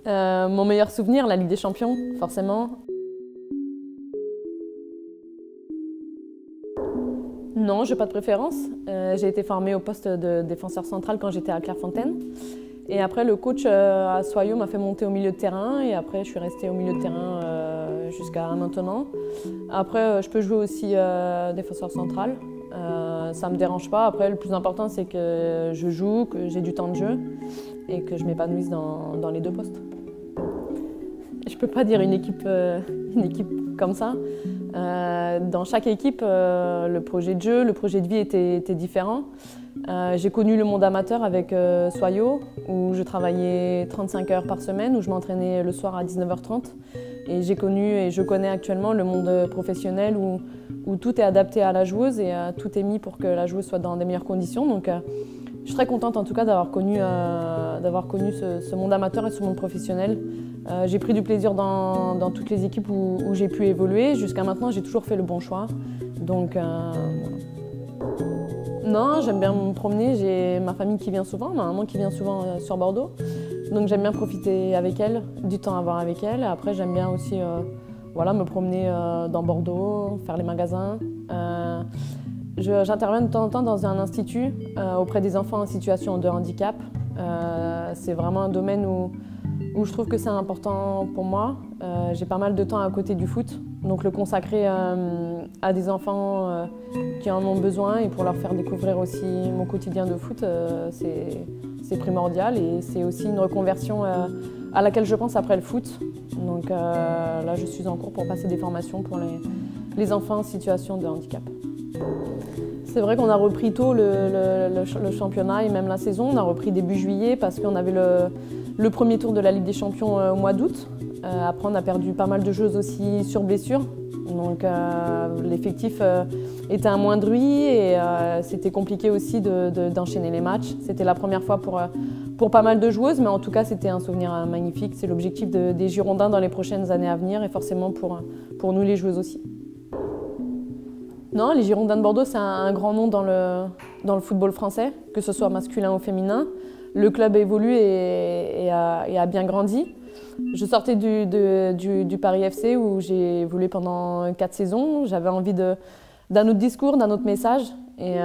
Mon meilleur souvenir, la Ligue des Champions, forcément. Non, j'ai pas de préférence. J'ai été formée au poste de défenseur central quand j'étais à Clairefontaine. Et après, le coach à Soyaux m'a fait monter au milieu de terrain. Et après, je suis restée au milieu de terrain jusqu'à maintenant. Après, je peux jouer aussi défenseur central. Ça me dérange pas. Après, le plus important, c'est que je joue, que j'ai du temps de jeu et que je m'épanouisse dans les deux postes. Je peux pas dire une équipe comme ça. Dans chaque équipe, le projet de jeu, le projet de vie était différent. J'ai connu le monde amateur avec Soyaux, où je travaillais 35 heures par semaine, où je m'entraînais le soir à 19h30. Et j'ai connu et je connais actuellement le monde professionnel où tout est adapté à la joueuse et tout est mis pour que la joueuse soit dans des meilleures conditions. Donc, je suis très contente en tout cas d'avoir connu ce monde amateur et ce monde professionnel. J'ai pris du plaisir dans toutes les équipes où j'ai pu évoluer. Jusqu'à maintenant, j'ai toujours fait le bon choix. Donc, non, j'aime bien me promener. J'ai ma famille qui vient souvent, ma maman qui vient souvent sur Bordeaux. Donc j'aime bien profiter avec elle, du temps à avoir avec elle. Après, j'aime bien aussi voilà, me promener dans Bordeaux, faire les magasins. J'interviens de temps en temps dans un institut auprès des enfants en situation de handicap. C'est vraiment un domaine où je trouve que c'est important pour moi. J'ai pas mal de temps à côté du foot, donc le consacrer à des enfants qui en ont besoin et pour leur faire découvrir aussi mon quotidien de foot, c'est primordial et c'est aussi une reconversion à laquelle je pense après le foot. Donc là, je suis en cours pour passer des formations pour les enfants en situation de handicap. C'est vrai qu'on a repris tôt le championnat et même la saison. On a repris début juillet parce qu'on avait le premier tour de la Ligue des Champions au mois d'août. Après, on a perdu pas mal de joueuses aussi sur blessure. Donc l'effectif était amoindri et c'était compliqué aussi d'enchaîner les matchs. C'était la première fois pour pas mal de joueuses, mais en tout cas, c'était un souvenir magnifique. C'est l'objectif des Girondins dans les prochaines années à venir et forcément pour nous les joueuses aussi. Non, les Girondins de Bordeaux, c'est un grand nom dans le football français, que ce soit masculin ou féminin. Le club évolue et a bien grandi. Je sortais du Paris FC où j'ai évolué pendant 4 saisons. J'avais envie d'un autre discours, d'un autre message. Et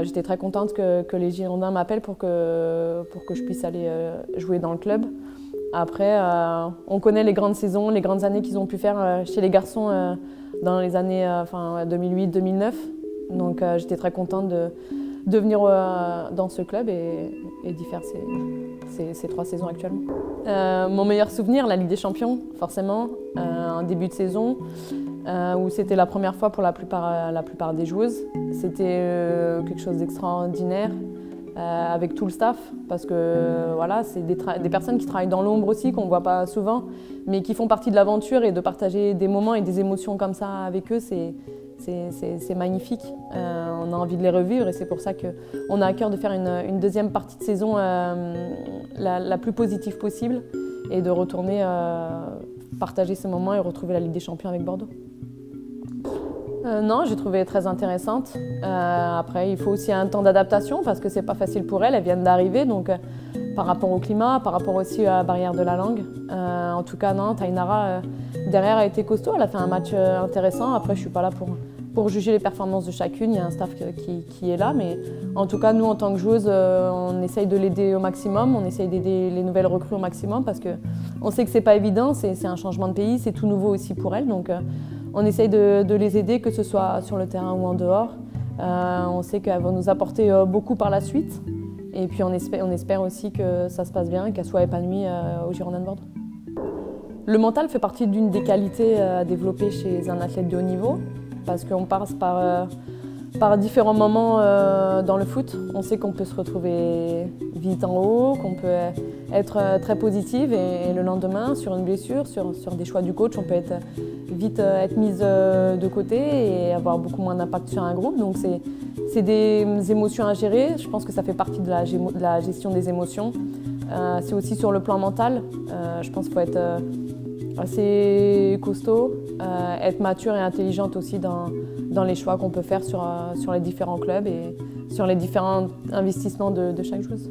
j'étais très contente que les Girondins m'appellent pour que je puisse aller jouer dans le club. Après, on connaît les grandes saisons, les grandes années qu'ils ont pu faire chez les garçons dans les années 2008-2009. Donc j'étais très contente de venir dans ce club et d'y faire ces 3 saisons actuellement. Mon meilleur souvenir, la Ligue des Champions, forcément, en début de saison, où c'était la première fois pour la plupart des joueuses. C'était quelque chose d'extraordinaire. Avec tout le staff, parce que voilà, c'est des personnes qui travaillent dans l'ombre aussi, qu'on ne voit pas souvent, mais qui font partie de l'aventure et de partager des moments et des émotions comme ça avec eux, c'est magnifique. On a envie de les revivre et c'est pour ça qu'on a à cœur de faire une deuxième partie de saison la plus positive possible et de retourner partager ces moments et retrouver la Ligue des Champions avec Bordeaux. Non, j'ai trouvé très intéressante. Après, il faut aussi un temps d'adaptation parce que c'est pas facile pour elles viennent d'arriver, donc par rapport au climat, par rapport aussi à la barrière de la langue. En tout cas, non, Tainara, derrière, a été costaud, elle a fait un match intéressant. Après, je suis pas là pour juger les performances de chacune, il y a un staff qui est là, mais en tout cas, nous, en tant que joueuses, on essaye de l'aider au maximum, on essaye d'aider les nouvelles recrues au maximum parce qu'on sait que c'est pas évident, c'est un changement de pays, c'est tout nouveau aussi pour elles, donc on essaye de les aider, que ce soit sur le terrain ou en dehors. On sait qu'elles vont nous apporter beaucoup par la suite. Et puis on espère aussi que ça se passe bien, qu'elles soient épanouies aux Girondins de Bordeaux. Le mental fait partie d'une des qualités à développer chez un athlète de haut niveau, parce qu'on passe par différents moments dans le foot. On sait qu'on peut se retrouver vite en haut, qu'on peut être très positive et le lendemain, sur une blessure, sur des choix du coach, on peut vite être mise de côté et avoir beaucoup moins d'impact sur un groupe. Donc c'est des émotions à gérer. Je pense que ça fait partie de la gestion des émotions. C'est aussi sur le plan mental. Je pense qu'il faut être assez costaud, être mature et intelligente aussi dans les choix qu'on peut faire sur les différents clubs et sur les différents investissements de chaque joueuse.